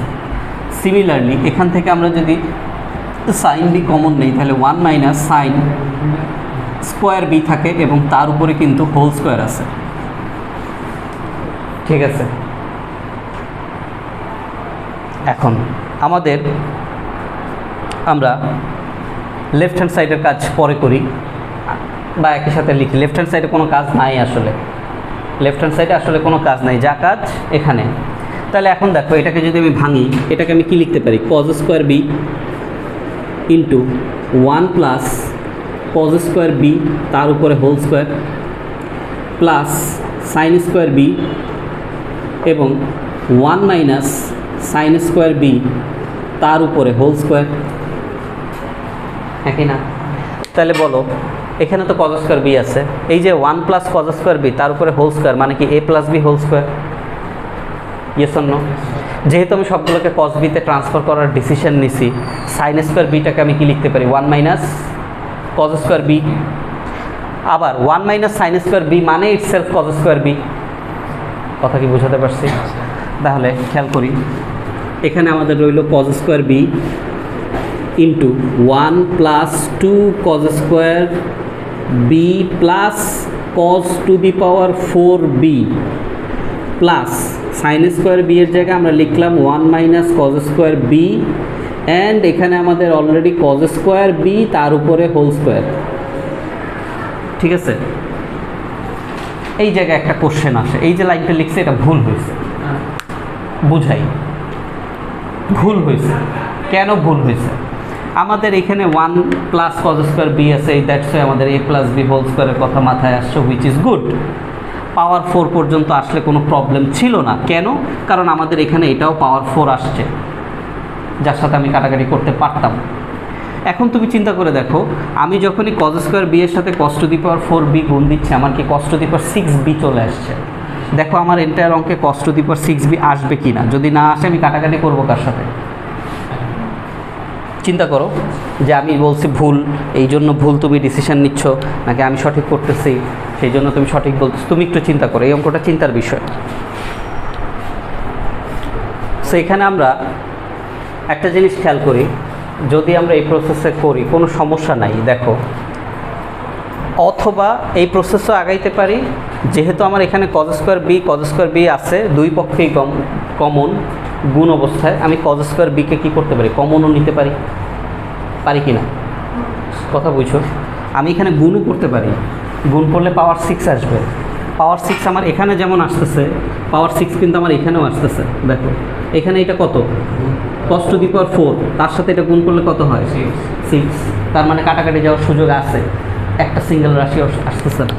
সিমিলারলি এখান থেকে আমরা যদি সাইন বি কমন নেই, তাহলে 1 মাইনাস সাইন স্কোয়ার বি থাকে, এবং তার উপরে কিন্তু হোল স্কোয়ার আছে। ঠিক আছে? এখন আমরা লেফট হ্যান্ড সাইডের কাজ পরে করি, বা একই সাথে লিখি। লেফট হ্যান্ড সাইডে কোনো কাজ নাই, আসলে লেফট হ্যান্ড সাইডে আসলে কোনো কাজ নাই, যা কাজ এখানে। তাহলে এখন দেখো, এটাকে যদি আমি ভাঙি, এটাকে আমি কি লিখতে পারি? Cos square B into 1 plus cos square B তার উপরে whole square, plus sine square B এবং 1 মাইনাস সাইন স্কোয়ার বি তার উপরে হোল স্কোয়ার, হ্যাঁ কি না? তাহলে বলো এখানে তো কজ স্কোয়ার বি আছে, এই যে 1 প্লাস কজ স্কোয়ার বি তার উপরে হোল স্কোয়ার মানে কি a plus b whole square, yes or no? যেহেতু আমি সবগুলোকে কজ বিতে ট্রান্সফার করার ডিসিশন নিছি, সাইন স্কোয়ার বিটাকে আমি কি লিখতে পারি 1 মাইনাস কজ স্কোয়ার বি, আবার 1 মাইনাস সাইন স্কোয়ার বি মানে ইটসেলফ কজ স্কোয়ার বি। কথা কি বোঝাতে পারছি? তাহলে খেয়াল করি, এখানে আমাদের রইল cos square B into 1 plus 2 cos square B plus cos to the power 4b plus sine square B এর জায়গায় আমরা লিখলাম 1 minus cos square B and এখানে আমাদের অলরেডি কজ স্কোয়ার বি তার উপরে হোল স্কোয়ার। ঠিক আছে, এই জায়গায় একটা কোশ্চেন আসে, এই যে লাইনটা লিখছে এটা ভুল হয়েছে, বুঝাই ভুল হয়েছে। কেন ভুল হয়েছে? আমাদের এখানে 1 প্লাস কজ স্কোয়ার বি আছে, এই দ্যাটস আমাদের এ প্লাস বি হোল স্কোয়ারের কথা মাথায় আসছে, হুইচ ইজ গুড। পাওয়ার 4 পর্যন্ত আসলে কোনো প্রবলেম ছিল না। কেন? কারণ আমাদের এখানে এটাও পাওয়ার 4 আসছে, যার সাথে আমি কাটাকাটি করতে পারতাম। এখন তুমি চিন্তা করে দেখো, আমি যখনই কজ স্কোয়ার বি এর সাথে cause to the power 4b গুণ দিচ্ছি, আমার কি cause to the power 6b চলে আসছে। দেখো আমার এন্টায়ার অঙ্কে cause to the power 6b আসবে কি না, যদি না আসে আমি কাটাকাটি করবো কার সাথে? চিন্তা করো যে আমি বলছি ভুল, এই জন্য ভুল তুমি ডিসিশন নিচ্ছ, নাকি আমি সঠিক করতেছি সেই জন্য তুমি সঠিক বলতেছো? তুমি একটু চিন্তা করো, এই অঙ্কটা চিন্তার বিষয়। সো এখানে আমরা একটা জিনিস খেয়াল করি, যদি আমরা এই প্রসেসে করি কোনো সমস্যা নাই। দেখো, অথবা এই প্রসেসও আগাইতে পারি, যেহেতু আমার এখানে কজ স্কোয়ার বি আছে, দুই পক্ষেই কমন গুণ অবস্থায়, আমি কজ স্কোয়ার বিকে কী করতে পারি? কমনও নিতে পারি, পারি কি না? কথা বুঝছো? আমি এখানে গুণও করতে পারি, গুণ করলে পাওয়ার 6 আসবে। পাওয়ার 6 আমার এখানে যেমন আসতেছে, পাওয়ার 6 কিন্তু আমার এখানেও আসতেছে। দেখো এখানে এটা কত? কজ টু দি পাওয়ার 4, তার সাথে এটা গুণ করলে কত হয়? 6। তার মানে কাটাকাটি যাওয়ার সুযোগ আছে, একটা সিঙ্গেল রাশি আসতেছে না।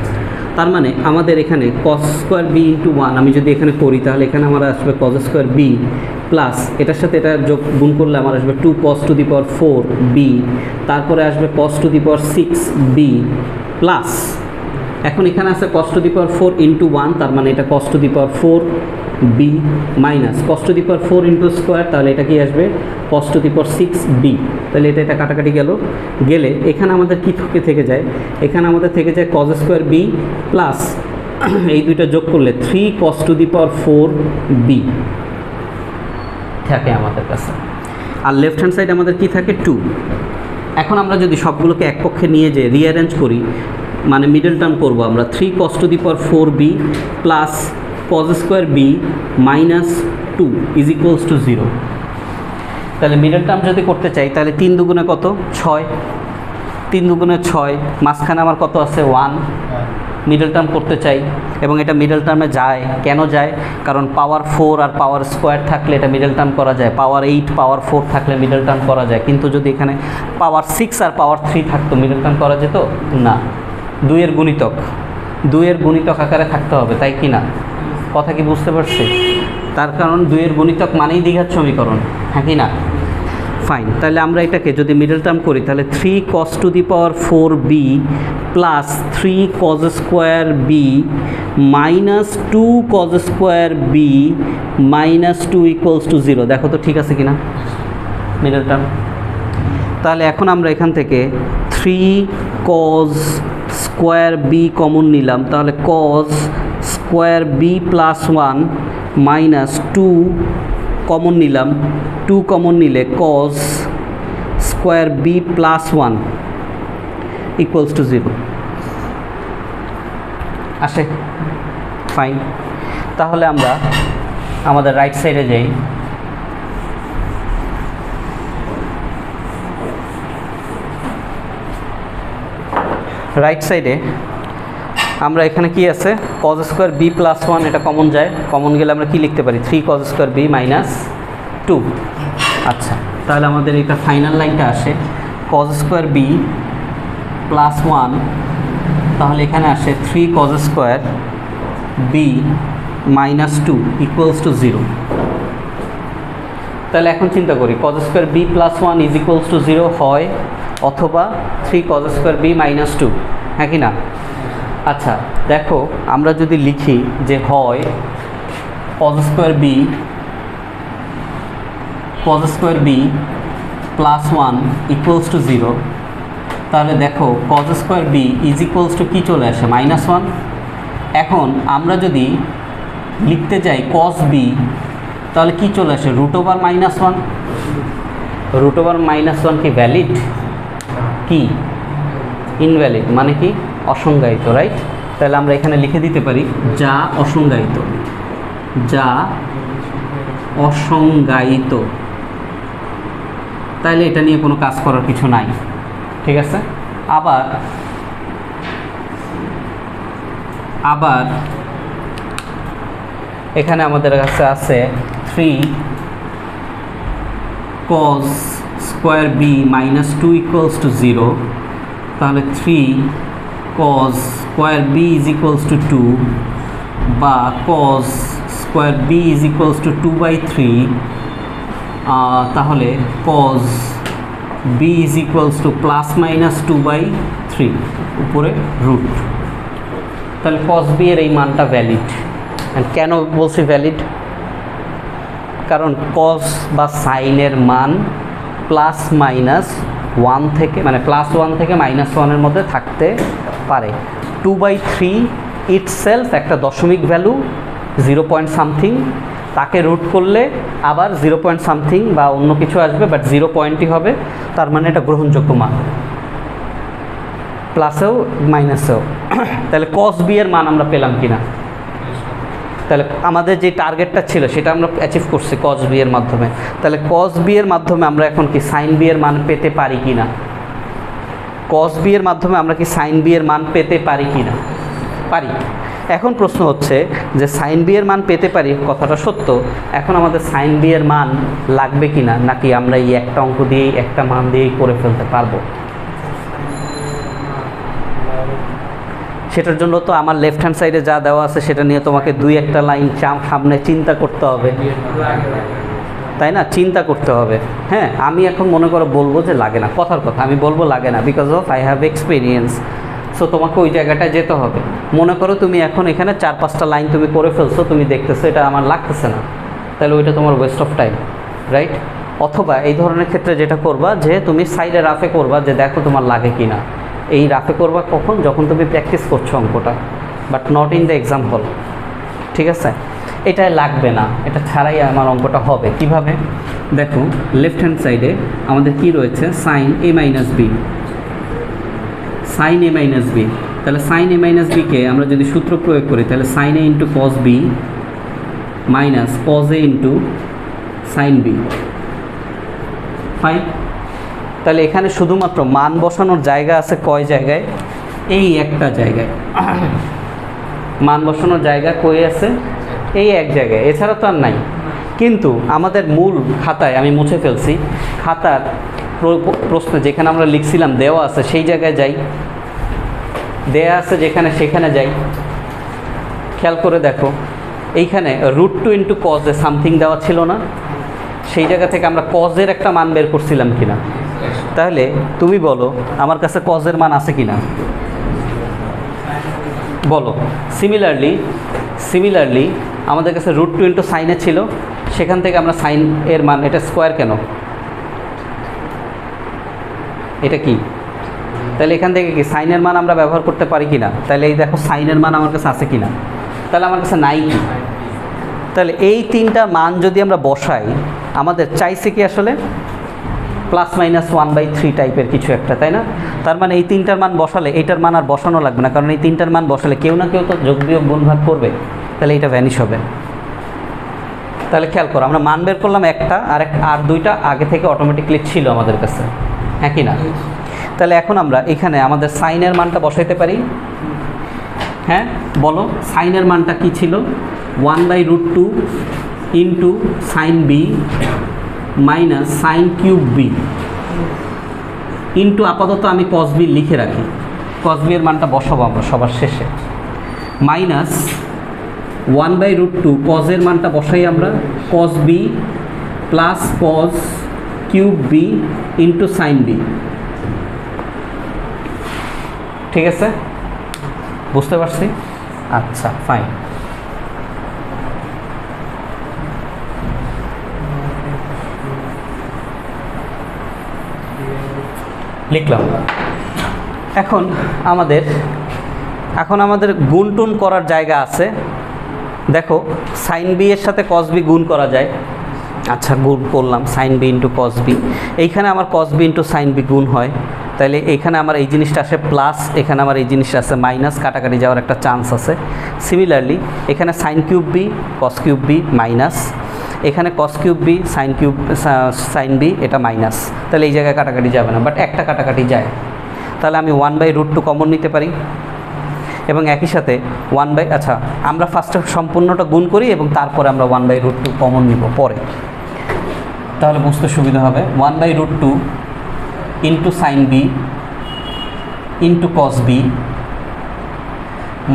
তার মানে আমাদের এখানে কজ স্কোয়ার বি ইন্টু 1 আমি যদি এখানে করি, তাহলে এখানে আমার আসবে কজ স্কোয়ার বি প্লাস এটার সাথে এটা যোগ গুণ করলে আমার আসবে 2 cause to the power 4b, তারপরে আসবে cos to the power 6b plus, এখন এখানে আছে cos to the power 4 into 1, তার মানে এটা cos to the power 4b minus cos to the power 4 into square, তাহলে এটা কি আসবে? Cos to the power 6b। তাহলে এটা কাটাকাটি গেলে এখানে আমাদের কী থেকে যায়? এখানে আমাদের থেকে যায় কজ স্কোয়ার বি প্লাস এই দুইটা যোগ করলে 3 cos to the power 4b থাকে আমাদের কাছে, আর লেফট হ্যান্ড সাইড আমাদের কি থাকে? 2। এখন আমরা যদি সবগুলোকে এক পক্ষে নিয়ে যে রিঅ্যারেঞ্জ করি, মানে মিডল টার্ম করবো আমরা, 3 cos to the power 4b plus cos square B minus 2 is equals to 0। তাহলে মিডল টার্ম যদি করতে চাই, তাহলে 3 দুগুণে কত? 6, 3 দুগুণে 6, মাঝখানে আমার কত আছে? 1। মিডল টার্ম করতে চাই এবং এটা মিডল টার্মে যায়। কেন যায়? কারণ পাওয়ার 4 আর পাওয়ার স্কোয়ার থাকলে এটা মিডল টার্ম করা যায়, পাওয়ার 8 পাওয়ার 4 থাকলে মিডল টার্ম করা যায়। কিন্তু যদি এখানে পাওয়ার 6 আর পাওয়ার 3 থাকতো, মিডল টার্ম করা যেত না। 2 এর গুণিতক আকারে থাকতে হবে, তাই কি না? কথা কি বুঝতে পারছি? তার কারণ 2 এর গুণিতক মানেই দ্বিঘাত সমীকরণ, হ্যাঁ কি না? ফাইন, তাহলে আমরা এটাকে যদি মিডল টার্ম করি, তাহলে 3 cos to the power 4b plus 3 cos square B minus 2 cos square B minus 2 equals to 0। দেখো তো ঠিক আছে কিনা মিডল টার্ম? তাহলে এখন আমরা এখান থেকে 3 কজ স্কোয়ার বি কমন নিলাম, তাহলে cos square B plus 1 minus 2 common নিলাম, 2 কমন নিলে cos square B plus 1 equals to 0 আসে। ফাইন, তাহলে আমরা আমাদের রাইট সাইডে যাই। রাইট সাইডে আমরা এখানে কি আছে? কজ স্কোয়ার বি প্লাস 1, এটা কমন যায়, কমন গেলে আমরা কি লিখতে পারি? 3 কজ স্কোয়ার বি মাইনাস 2। আচ্ছা, তাহলে আমাদের এটা ফাইনাল লাইনটা আসে কজ স্কোয়ার বি প্লাস 1, তাহলে এখানে আসে 3 cos square B minus two equals to zero. তাহলে এখন চিন্তা করি cos square B plus one is equals to zero হয়, অথবা three cos square B minus two, হ্যাঁ কি না? আচ্ছা দেখো, আমরা যদি লিখি যে হয় cos square B plus one equals to zero, তাহলে দেখো cos square b is equals to কী চলে আসে? Minus one. এখন আমরা যদি লিখতে যাই কজ বি, তাহলে কি চলে আসে? Root over minus one. Root over minus one কি ভ্যালিড? কি ইনভ্যালিড, মানে কি অসংজ্ঞায়িত, রাইট? তাহলে আমরা এখানে লিখে দিতে পারি যা অসংজ্ঞায়িত, যা অসংজ্ঞায়িত। তাইলে এটা নিয়ে কোনো কাজ করার কিছু নাই, ঠিক আছে? আবার এখানে আমাদের কাছে আছে three cos square B minus two equals to zero, তাহলে three cos square b is equals to two, বা cos square b is equals to two by three, তাহলে cos b is equals to plus minus two by three, উপরে root. তাহলে cos b এর এই মানটা valid. কেন বলছি valid? কারণ কজ বা সাইনের মান প্লাস মাইনাস ওয়ান থেকে, মানে প্লাস ওয়ান থেকে মাইনাস ওয়ানের মধ্যে থাকতে পারে। টু বাই থ্রি ইটসেলফ একটা দশমিক ভ্যালু, 0 পয়েন্ট সামথিং, তাকে রুট করলে আবার 0 পয়েন্ট সামথিং বা অন্য কিছু আসবে, বাট 0 পয়েন্টই হবে। তার মানে এটা গ্রহণযোগ্য মান, প্লাসেও মাইনাসেও। তাহলে কজ বি এর মান আমরা পেলাম কিনা? তাহলে আমাদের যে টার্গেটটা ছিল সেটা আমরা অ্যাচিভ করছি কজ বি এর মাধ্যমে। তাহলে কজ বি এর মাধ্যমে আমরা এখন কি সাইন বি এর মান পেতে পারি কি না? কজ বি এর মাধ্যমে আমরা কি সাইন বি এর মান পেতে পারি কি না? পারি। এখন প্রশ্ন হচ্ছে যে সাইন বি এর মান পেতে পারি, কথাটা সত্য। এখন আমাদের সাইন বি এর মান লাগবে কি না, নাকি আমরা এই একটা অঙ্ক দিয়েই, একটা মান দিয়েই করে ফেলতে পারবো? সেটার জন্য তো আমার লেফট হ্যান্ড সাইডে যা দেওয়া আছে সেটা নিয়ে তোমাকে দুই একটা লাইন সামনে চিন্তা করতে হবে, তাই না? চিন্তা করতে হবে। হ্যাঁ, আমি এখন মনে করো বলবো যে লাগে না, কথার কথা আমি বলবো লাগে না, because of I have experience. So তোমাকে ওই জায়গাটায় যেতে হবে। মনে করো তুমি এখন এখানে 4-5টা লাইন তুমি করে ফেলছো, তুমি দেখতেছো এটা আমার লাগতেছে না, তাহলে ওইটা তোমার ওয়েস্ট অফ টাইম, রাইট? অথবা এই ধরনের ক্ষেত্রে যেটা করবা, যে তুমি সাইডে রাফে করবা যে দেখো তোমার লাগে কি না। এই রাফে করবা কখন? যখন তুমি প্র্যাকটিস করছো অঙ্কটা, but not in the exam হল, ঠিক আছে? এটাই লাগবে না, এটা ছাড়াই আমার অঙ্কটা হবে। কিভাবে? দেখো লেফট হ্যান্ড সাইডে আমাদের কি রয়েছে? Sine a minus b, sine a minus b. তাহলে সাইন এ মাইনাস বিকে আমরা যদি সূত্র প্রয়োগ করি, তাহলে sine A into cos B minus cos a into sine b, fine. তাহলে এখানে শুধুমাত্র মান বসানোর জায়গা আছে কয় জায়গায়? এই একটা জায়গায়। মান বসানোর জায়গা কই আছে? এই এক জায়গায়, এছাড়া তো আর নাই। কিন্তু আমাদের মূল খাতায় আমি মুছে ফেলছি, খাতার প্রশ্নে যেখানে আমরা লিখছিলাম দেওয়া আছে সেই জায়গায় যাই, দেয়া আছে যেখানে সেখানে যাই। খেয়াল করে দেখো, এইখানে √2 ইন্টু কজে সামথিং দেওয়া ছিল না? সেই জায়গা থেকে আমরা কজের একটা মান বের করছিলাম কিনা? তাহলে তুমি বলো আমার কাছে কজের মান আছে কিনা, বলো। সিমিলারলি আমাদের কাছে √2 ইন্টু সাইনে ছিল, সেখান থেকে আমরা সাইন এর মান, এটা স্কোয়ার কেন, এটা কি? তাহলে এখান থেকে কি সাইনের মান আমরা ব্যবহার করতে পারি কি না? তাহলে এই দেখো সাইনের মান আমার কাছে আছে কি না? তাহলে আমার কাছে নাই কি? তাহলে এই তিনটা মান যদি আমরা বসাই, আমাদের চাইছে কি আসলে ±1/3 টাইপের কিছু একটা, তাই না? তার মানে এই তিনটার মান বসালে এইটার মান আর বসানো লাগবে না, কারণ এই তিনটার মান বসালে কেউ না কেউ তো যোগ বিয়োগ গুণ ভাগ করবে, তাহলে এইটা ভ্যানিশ হবে। তাহলে খেয়াল করো, আমরা মান বের করলাম একটা, আর দুইটা আগে থেকে অটোমেটিকলি ছিল আমাদের কাছে, হ্যাঁ কি না? তাহলে এখন আমরা এখানে আমাদের সাইনের মানটা বসাইতে পারি। হ্যাঁ বলো, সাইনের মানটা কি ছিল? 1/√2 into sine B minus sine cube B into, আপাতত আমি কস বি লিখে রাখি, কস বি এর মানটা বসাবো আমরা সবার শেষে, মাইনাস 1/√2 কজের মানটা বসাই আমরা, cos B plus cos cube B into sine B. ঠিক আছে, বুঝতে পারছি? আচ্ছা ফাইন। লিখলাম। এখন আমাদের গুণ টুন করার জায়গা আছে। দেখো সাইন বি এর সাথে কস বি গুণ করা যায়। আচ্ছা গুণ করলাম, sine B into cos B. এইখানে আমার cos B into sine B গুণ হয়, তাহলে এখানে আমার এই জিনিসটা আসে প্লাস, এখানে আমার এই জিনিসটা আছে মাইনাস, কাটাকাটি যাওয়ার একটা চান্স আছে। সিমিলারলি এখানে sine cube b cos cube b minus, এখানে cos cube b sine b এটা মাইনাস, তাহলে এই জায়গায় কাটাকাটি যাবে না, বাট একটা কাটাকাটি যায়। তাহলে আমি 1/√2 কমন নিতে পারি এবং একই সাথে আচ্ছা আমরা ফার্স্টে সম্পূর্ণটা গুণ করি এবং তারপরে আমরা 1/√2 কমন নিব পরে, তাহলে বুঝতে সুবিধা হবে। 1/√2 into sine B into cos B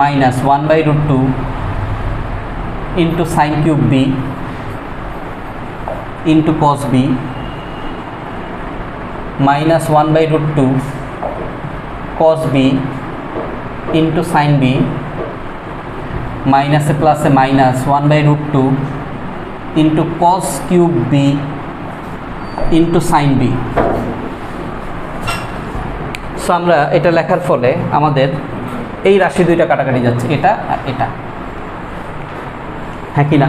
minus 1/√2 into sine cube B into cos B minus 1/√2 cos B into sine B মাইনাসে প্লাসে minus 1/√2 into cos cube B into sine B. So আমরা এটা লেখার ফলে আমাদের এই রাশি দুইটা কাটাকাটি যাচ্ছে, এটা আর এটা, হ্যাঁ কি না?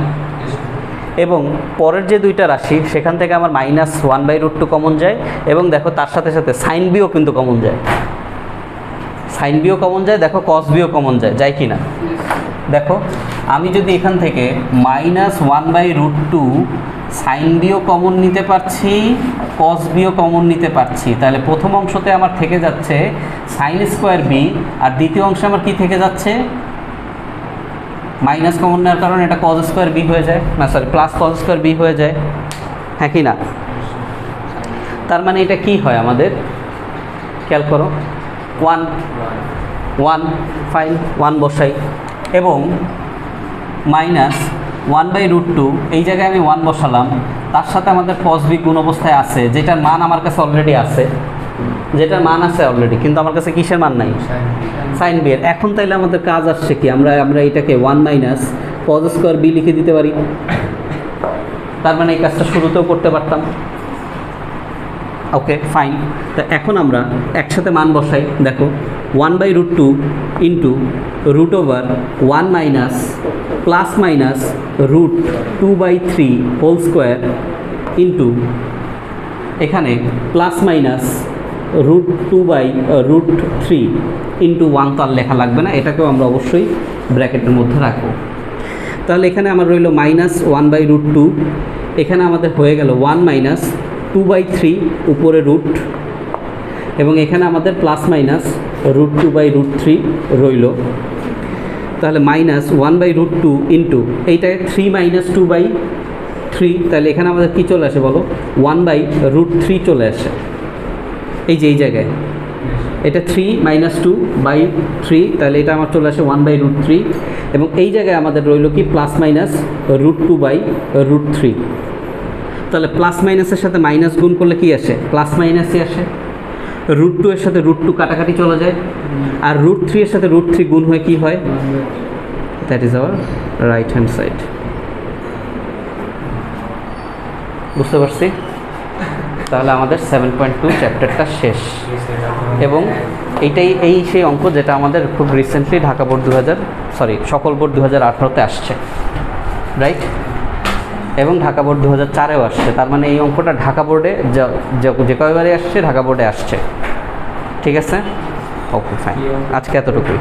এবং পরের যে দুইটা রাশি সেখান থেকে আমার মাইনাস 1/√2 কমন যায় এবং দেখো তার সাথে সাথে সাইন বিও কিন্তু কমন যায়, সাইন বিও কমন যায়, দেখো কস বিও কমন যায়, যায় কি না? দেখো আমি যদি এখান থেকে মাইনাস 1/√2 সাইন বিও কমন নিতে পারছি, কস বিও কমন নিতে পারছি, তাহলে প্রথম অংশতে আমার থেকে যাচ্ছে সাইন স্কোয়ার বি, আর দ্বিতীয় অংশে আমার কি থেকে যাচ্ছে? মাইনাস কমন নেওয়ার কারণে এটা কজ স্কোয়ার বি হয়ে যায়, না sorry plus cos square B হয়ে যায়, হ্যাঁ কি না? তার মানে এটা কি হয় আমাদের, খেয়াল করো, 1 ফাইন 1 বসাই এবং মাইনাস 1/√2 এই জায়গায় আমি 1 বসালাম, তার সাথে আমাদের কস বি গুণ অবস্থায় আছে, যেটার মান আমার কাছে অলরেডি আছে, কিন্তু আমার কাছে কিসের মান নাই? সাইন বি এর। এখন তাইলে আমাদের কাজ আসছে কি, আমরা এটাকে 1 মাইনাস কজ স্কোয়ার বি লিখে দিতে পারি, তার মানে এই কাজটা শুরুতেও করতে পারতাম। Okay fine. তো এখন আমরা একসাথে মান বসাই, দেখো 1/√2 into √1 minus plus minus √2/3 whole square into এখানে প্লাস মাইনাস √2/√3 ইন্টু 1 তো আর লেখা লাগবে না, এটাকেও আমরা অবশ্যই ব্র্যাকেটের মধ্যে রাখবো। তাহলে এখানে আমার রইল মাইনাস 1/√2, এখানে আমাদের হয়ে গেল 1 মাইনাস 2/3 উপরে রুট, এবং এখানে আমাদের প্লাস মাইনাস √2/√3 রইল। তাহলে মাইনাস 1/√2 ইন্টু এইটা 3 মাইনাস 2/3, তাহলে এখানে আমাদের কী চলে আসে বলো? 1/√3 চলে আসে, এই যে এই জায়গায় এটা 3 মাইনাস 2/3, তাহলে এটা আমার চলে আসে 1/√3, এবং এই জায়গায় আমাদের রইল কি প্লাস মাইনাস √2/√3। তাহলে প্লাস মাইনাসের সাথে মাইনাস গুণ করলে কি আসে? প্লাস মাইনাসই আসে। √2 এর সাথে √2 কাটাকাটি চলে যায়, আর √3 এর সাথে √3 গুণ হয়ে কি হয়? That is our right hand side. বুঝতে পারছি? তাহলে আমাদের 7.2 চ্যাপ্টারটা শেষ, এবং এই সেই অঙ্ক যেটা আমাদের খুব রিসেন্টলি ঢাকা বোর্ড সকল বোর্ড 2018-তে আসছে, রাইট? এবং ঢাকা বোর্ড 2004-এও আসছে, তার মানে এই অঙ্কটা ঢাকা বোর্ডে যে কয়বারই আসছে ঢাকা বোর্ডে আসছে, ঠিক আছে? ওকে ফাইন, আজকে এতটুকুই।